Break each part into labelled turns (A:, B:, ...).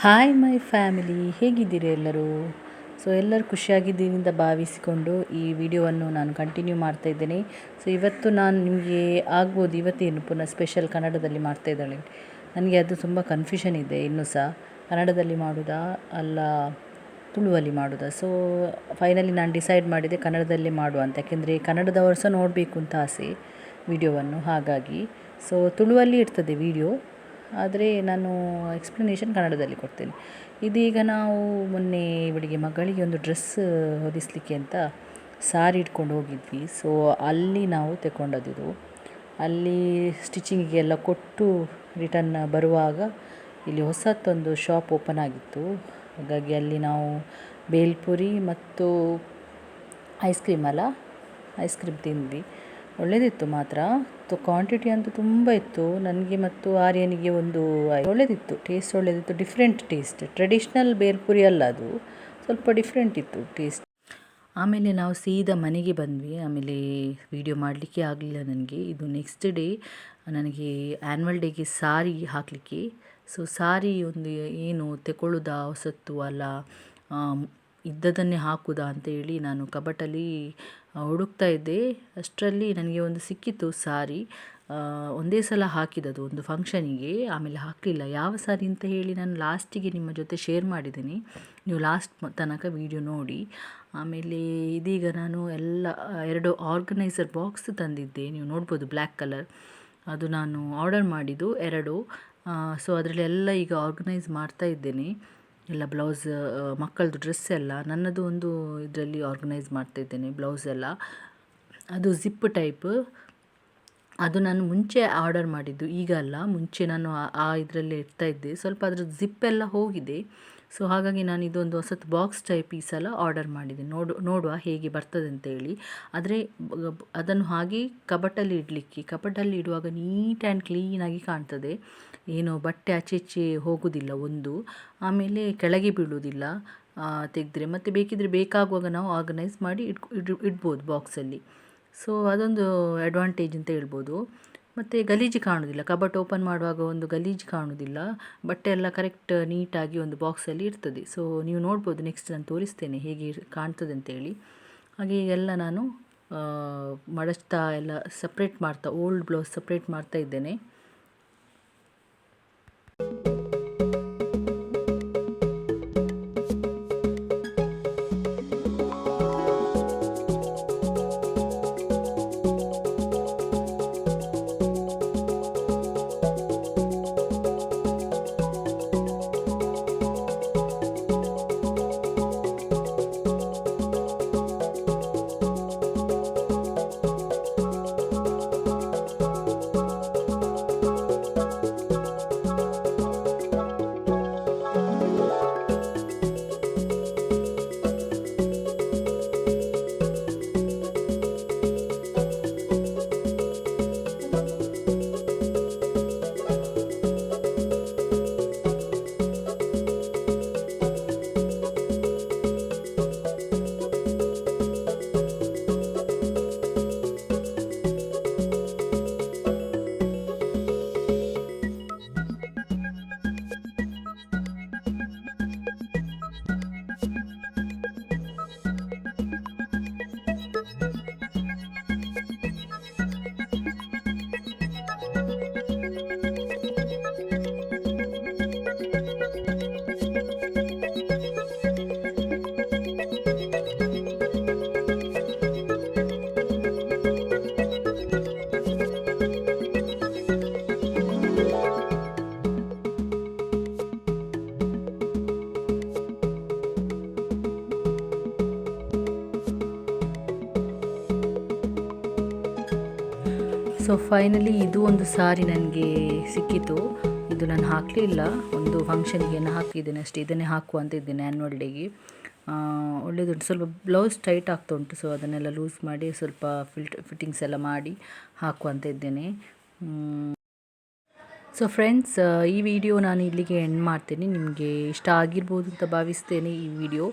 A: Hi my family, ಹೇಗಿದ್ದೀರಿ ಎಲ್ಲರೂ? So ಎಲ್ಲರೂ ಖುಷಿಯಾಗಿದ್ದೀರಿ ಅಂತ ಭಾವಿಸಿಕೊಂಡು ಈ ವಿಡಿಯೋವನ್ನು ನಾನು ಕಂಟಿನ್ಯೂ ಮಾಡ್ತಾ ಇದ್ದೇನೆ. ಸೊ ಇವತ್ತು ನಾನು ನಿಮಗೆ ಆಗ್ಬೋದು ಇವತ್ತೇನು ಪುನಃ ಸ್ಪೆಷಲ್ ಕನ್ನಡದಲ್ಲಿ ಮಾಡ್ತಾ ಇದ್ದಾಳೆ. ನನಗೆ ಅದು ತುಂಬ ಕನ್ಫ್ಯೂಷನ್ ಇದೆ ಇನ್ನೂ ಸಹ, ಕನ್ನಡದಲ್ಲಿ ಮಾಡೋದಾ ಅಲ್ಲ ತುಳುವಲ್ಲಿ ಮಾಡೋದಾ. ಸೊ ಫೈನಲಿ ನಾನು ಡಿಸೈಡ್ ಮಾಡಿದೆ ಕನ್ನಡದಲ್ಲೇ ಮಾಡುವ ಅಂತ, ಯಾಕೆಂದರೆ ಕನ್ನಡದವರು ಸಹ ನೋಡಬೇಕು ಅಂತ ಆಸೆ ವಿಡಿಯೋವನ್ನು. ಹಾಗಾಗಿ ಸೊ ತುಳುವಲ್ಲಿ ಇರ್ತದೆ ವಿಡಿಯೋ, ಆದರೆ ನಾನು ಎಕ್ಸ್ಪ್ಲನೇಷನ್ ಕನ್ನಡದಲ್ಲಿ ಕೊಡ್ತೇನೆ. ಇದೀಗ ನಾವು ಮೊನ್ನೆ ಇವಳಿಗೆ ಮಗಳಿಗೆ ಒಂದು ಡ್ರೆಸ್ ಹೊಲಿಸಲಿಕ್ಕೆ ಅಂತ ಸಾರಿ ಇಟ್ಕೊಂಡು ಹೋಗಿದ್ವಿ. ಸೊ ಅಲ್ಲಿ ನಾವು ತಗೊಂಡದ್ದು, ಅಲ್ಲಿ ಸ್ಟಿಚಿಂಗಿಗೆಲ್ಲ ಕೊಟ್ಟು ರಿಟರ್ನ್ ಬರುವಾಗ ಇಲ್ಲಿ ಹೊಸತ್ತೊಂದು ಶಾಪ್ ಓಪನ್ ಆಗಿತ್ತು. ಹಾಗಾಗಿ ಅಲ್ಲಿ ನಾವು ಬೇಲ್ಪುರಿ ಮತ್ತು ಐಸ್ ಕ್ರೀಮ್ ತಿಂದ್ವಿ. ಒಳ್ಳೆಯದಿತ್ತು ಮಾತ್ರ. ಕ್ವಾಂಟಿಟಿ ಅಂತೂ ತುಂಬ ಇತ್ತು. ನನಗೆ ಮತ್ತು ಆರ್ಯನಿಗೆ ಒಂದು ಒಳ್ಳೆಯದಿತ್ತು, ಟೇಸ್ಟ್ ಒಳ್ಳೆಯದಿತ್ತು. ಡಿಫ್ರೆಂಟ್ ಟೇಸ್ಟ್, ಟ್ರೆಡಿಷ್ನಲ್ ಬೇಲ್ಪುರಿ ಅಲ್ಲ ಅದು, ಸ್ವಲ್ಪ ಡಿಫ್ರೆಂಟ್ ಇತ್ತು ಟೇಸ್ಟ್. ಆಮೇಲೆ ನಾವು ಸೀದಾ ಮನೆಗೆ ಬಂದ್ವಿ. ಆಮೇಲೆ ವಿಡಿಯೋ ಮಾಡಲಿಕ್ಕೆ ಆಗಲಿಲ್ಲ ನನಗೆ. ಇದು ನೆಕ್ಸ್ಟ್ ಡೇ ನನಗೆ ಆ್ಯನ್ವಲ್ ಡೇಗೆ ಸಾರಿ ಹಾಕಲಿಕ್ಕೆ. ಸೊ ಸಾರಿ ಒಂದು ಏನು ತಗೊಳ್ಳೋದಾ ಹೊಸತ್ತು ಅಲ್ಲ ಇದ್ದದನ್ನೇ ಹಾಕುವುದಾ ಅಂತೇಳಿ ನಾನು ಕಬಟಲ್ಲಿ ಹುಡುಕ್ತಾ ಇದ್ದೆ. ಅಷ್ಟರಲ್ಲಿ ನನಗೆ ಒಂದು ಸಿಕ್ಕಿತು ಸಾರಿ. ಒಂದೇ ಸಲ ಹಾಕಿದದು ಒಂದು ಫಂಕ್ಷನಿಗೆ, ಆಮೇಲೆ ಹಾಕಲಿಲ್ಲ. ಯಾವ ಸಾರಿ ಅಂತ ಹೇಳಿ ನಾನು ಲಾಸ್ಟಿಗೆ ನಿಮ್ಮ ಜೊತೆ ಶೇರ್ ಮಾಡಿದ್ದೀನಿ, ನೀವು ಲಾಸ್ಟ್ ತನಕ ವಿಡಿಯೋ ನೋಡಿ. ಆಮೇಲೆ ಇದೀಗ ನಾನು 2 ಆರ್ಗನೈಸರ್ ಬಾಕ್ಸ್ ತಂದಿದ್ದೆ, ನೀವು ನೋಡ್ಬೋದು ಬ್ಲ್ಯಾಕ್ ಕಲರ್. ಅದು ನಾನು ಆರ್ಡರ್ ಮಾಡಿದ್ದು 2. ಸೊ ಅದರಲ್ಲಿ ಎಲ್ಲ ಈಗ ಆರ್ಗನೈಸ್ ಮಾಡ್ತಾ ಇದ್ದೇನೆ. ಎಲ್ಲ ಬ್ಲೌಸ್, ಮಕ್ಕಳದು ಡ್ರೆಸ್ ಎಲ್ಲ, ನನ್ನದು ಒಂದು ಇದರಲ್ಲಿ ಆರ್ಗನೈಸ್ ಮಾಡ್ತಾ ಇದ್ದೇನೆ ಬ್ಲೌಸ್ ಎಲ್ಲ. ಅದು ಜಿಪ್ ಟೈಪ್, ಅದು ನಾನು ಮುಂಚೆ ಆರ್ಡರ್ ಮಾಡಿದ್ದು, ಈಗ ಅಲ್ಲ. ಮುಂಚೆ ನಾನು ಆ ಇದರಲ್ಲೇ ಇಡ್ತಾ ಇದ್ದೆ. ಸ್ವಲ್ಪ ಅದ್ರದ್ದು ಜಿಪ್ಪೆಲ್ಲ ಹೋಗಿದೆ. ಸೊ ಹಾಗಾಗಿ ನಾನು ಇದೊಂದು ಹೊಸತು ಬಾಕ್ಸ್ ಟೈಪ್ ಈ ಸಲ ಆರ್ಡರ್ ಮಾಡಿದೆ. ನೋಡುವ ಹೇಗೆ ಬರ್ತದೆ ಅಂತೇಳಿ. ಆದರೆ ಅದನ್ನು ಹಾಗೆ ಕಬಟಲ್ಲಿ ಇಡಲಿಕ್ಕೆ, ಕಬಟಲ್ಲಿ ಇಡುವಾಗ ನೀಟ್ ಆ್ಯಂಡ್ ಕ್ಲೀನಾಗಿ ಕಾಣ್ತದೆ. ಏನು ಬಟ್ಟೆ ಆಚೆ ಈಚೆ ಹೋಗೋದಿಲ್ಲ ಒಂದು, ಆಮೇಲೆ ಕೆಳಗೆ ಬೀಳುವುದಿಲ್ಲ ತೆಗೆದ್ರೆ. ಮತ್ತು ಬೇಕಿದ್ರೆ ಬೇಕಾಗುವಾಗ ನಾವು ಆರ್ಗನೈಸ್ ಮಾಡಿ ಇಡ್ಬೋದು ಬಾಕ್ಸಲ್ಲಿ. ಸೊ ಅದೊಂದು ಅಡ್ವಾಂಟೇಜ್ ಅಂತ ಹೇಳ್ಬೋದು. ಮತ್ತು ಗಲೀಜು ಕಾಣೋದಿಲ್ಲ, ಕಬಟ್ ಓಪನ್ ಮಾಡುವಾಗ ಒಂದು ಗಲೀಜು ಕಾಣೋದಿಲ್ಲ. ಬಟ್ಟೆ ಎಲ್ಲ ಕರೆಕ್ಟ್ ನೀಟಾಗಿ ಒಂದು ಬಾಕ್ಸಲ್ಲಿ ಇರ್ತದೆ. ಸೊ ನೀವು ನೋಡ್ಬೋದು, ನೆಕ್ಸ್ಟ್ ನಾನು ತೋರಿಸ್ತೇನೆ ಹೇಗೆ ಕಾಣ್ತದೆ ಅಂತೇಳಿ. ಹಾಗೆ ಎಲ್ಲ ನಾನು ಮಡಚ್ತಾ ಎಲ್ಲ ಸಪ್ರೇಟ್ ಮಾಡ್ತಾ, ಓಲ್ಡ್ ಬ್ಲೌಸ್ ಸಪ್ರೇಟ್ ಮಾಡ್ತಾ ಇದ್ದೇನೆ. ಸೊ ಫೈನಲಿ ಇದು ಒಂದು ಸಾರಿ ನನಗೆ ಸಿಕ್ಕಿತು. ಇದು ನಾನು ಹಾಕಲಿಲ್ಲ, ಒಂದು ಫಂಕ್ಷನಿಗೆ ಹಾಕಿದ್ದೇನೆ ಅಷ್ಟೇ. ಇದನ್ನೇ ಹಾಕುವ ಅಂತ ಇದ್ದೇನೆ ಆ್ಯನ್ವಲ್ ಡೇಗೆ. ಒಳ್ಳೆಯದುಂಟು. ಸ್ವಲ್ಪ ಬ್ಲೌಸ್ ಟೈಟ್ ಆಗ್ತಾ ಉಂಟು, ಸೊ ಅದನ್ನೆಲ್ಲ ಲೂಸ್ ಮಾಡಿ ಸ್ವಲ್ಪ ಫಿಟ್ಟಿಂಗ್ಸ್ ಎಲ್ಲ ಮಾಡಿ ಹಾಕುವಂತ ಇದ್ದೇನೆ. ಸೊ ಫ್ರೆಂಡ್ಸ್, ಈ ವಿಡಿಯೋ ನಾನು ಇಲ್ಲಿಗೆ ಎಂಡ್ ಮಾಡ್ತೇನೆ. ನಿಮಗೆ ಇಷ್ಟ ಆಗಿರ್ಬೋದು ಅಂತ ಭಾವಿಸ್ತೇನೆ. ಈ ವಿಡಿಯೋ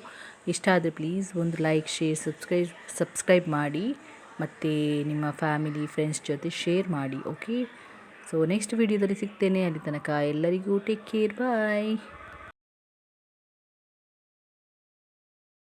A: ಇಷ್ಟ ಆದರೆ ಪ್ಲೀಸ್ ಒಂದು ಲೈಕ್, ಶೇರ್, ಸಬ್ಸ್ಕ್ರೈಬ್ ಮಾಡಿ, ಮತ್ತು ನಿಮ್ಮ ಫ್ಯಾಮಿಲಿ ಫ್ರೆಂಡ್ಸ್ ಜೊತೆ ಶೇರ್ ಮಾಡಿ. ಓಕೆ, ಸೊ ನೆಕ್ಸ್ಟ್ ವಿಡಿಯೋದಲ್ಲಿ ಸಿಗ್ತೇನೆ. ಅಲ್ಲಿ ತನಕ ಎಲ್ಲರಿಗೂ ಟೇಕ್ ಕೇರ್, ಬಾಯ್.